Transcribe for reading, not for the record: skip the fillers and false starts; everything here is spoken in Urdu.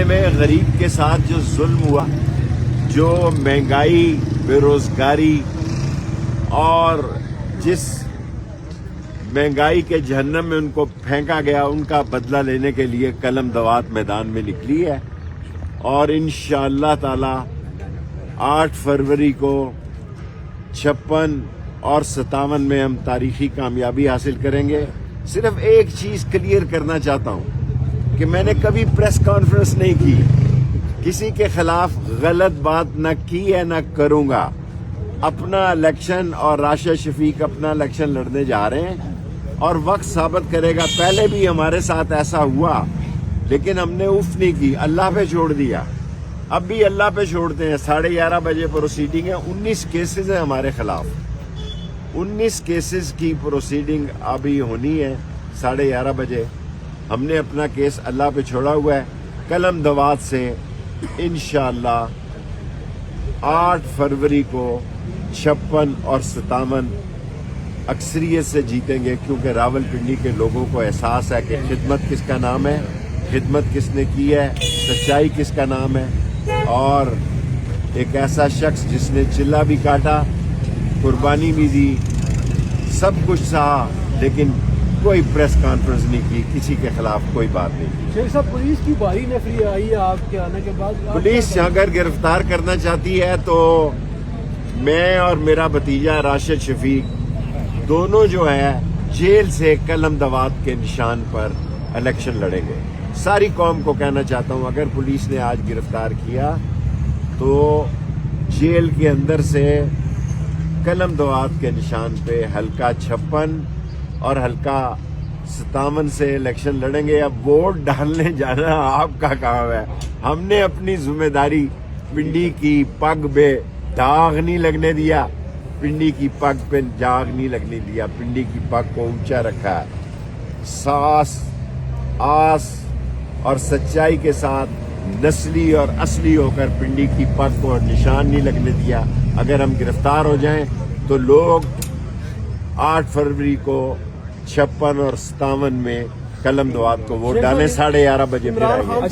میں غریب کے ساتھ جو ظلم ہوا، جو مہنگائی، بے روزگاری اور جس مہنگائی کے جہنم میں ان کو پھینکا گیا، ان کا بدلہ لینے کے لیے قلم دوات میدان میں نکلی ہے، اور انشاءاللہ تعالی 8 فروری کو 56 اور 57 میں ہم تاریخی کامیابی حاصل کریں گے۔ صرف ایک چیز کلیئر کرنا چاہتا ہوں کہ میں نے کبھی پریس کانفرنس نہیں کی، کسی کے خلاف غلط بات نہ کی ہے، نہ کروں گا۔ اپنا الیکشن اور راشد شفیق اپنا الیکشن لڑنے جا رہے ہیں اور وقت ثابت کرے گا۔ پہلے بھی ہمارے ساتھ ایسا ہوا لیکن ہم نے اف نہیں کی، اللہ پہ چھوڑ دیا۔ اب بھی اللہ پہ چھوڑتے ہیں۔ 11:30 بجے پروسیڈنگ ہے، 19 کیسز ہیں ہمارے خلاف، 19 کیسز کی پروسیڈنگ ابھی ہونی ہے 11:30 بجے۔ ہم نے اپنا کیس اللہ پہ چھوڑا ہوا ہے، قلم دوات سے انشاءاللہ 8 فروری کو 56 اور 57 اکثریت سے جیتیں گے، کیونکہ راول پنڈی کے لوگوں کو احساس ہے کہ خدمت کس کا نام ہے، خدمت کس نے کی ہے، سچائی کس کا نام ہے، اور ایک ایسا شخص جس نے چلہ بھی کاٹا، قربانی بھی دی، سب کچھ سہا، لیکن کوئی پریس کانفرنس نہیں کی، کسی کے خلاف کوئی بات نہیں کی۔ شیخ صاحب، پولیس کی بھاری نفری آئی ہے آپ کے آنے کے بعد؟ پولیس اگر گرفتار کرنا چاہتی ہے تو میں اور میرا بھتیجا راشد شفیق دونوں جو ہے جیل سے قلم دوات کے نشان پر الیکشن لڑیں گے۔ ساری قوم کو کہنا چاہتا ہوں، اگر پولیس نے آج گرفتار کیا تو جیل کے اندر سے قلم دوات کے نشان پہ حلقہ 56 اور حلقہ 57 سے الیکشن لڑیں گے۔ اب ووٹ ڈالنے جانا آپ کا کام ہے، ہم نے اپنی ذمہ داری پنڈی کی پگ پہ داغ نہیں لگنے دیا، پنڈی کی پگ پہ داغ نہیں لگنے دیا، پنڈی کی پگ کو اونچا رکھا ہے، ساس آس اور سچائی کے ساتھ نسلی اور اصلی ہو کر پنڈی کی پگ کو نشان نہیں لگنے دیا۔ اگر ہم گرفتار ہو جائیں تو لوگ 8 فروری کو 56 اور 57 میں قلم دوات کو ووٹ ڈالیں، 11:30 بجے پھر آئیں گے۔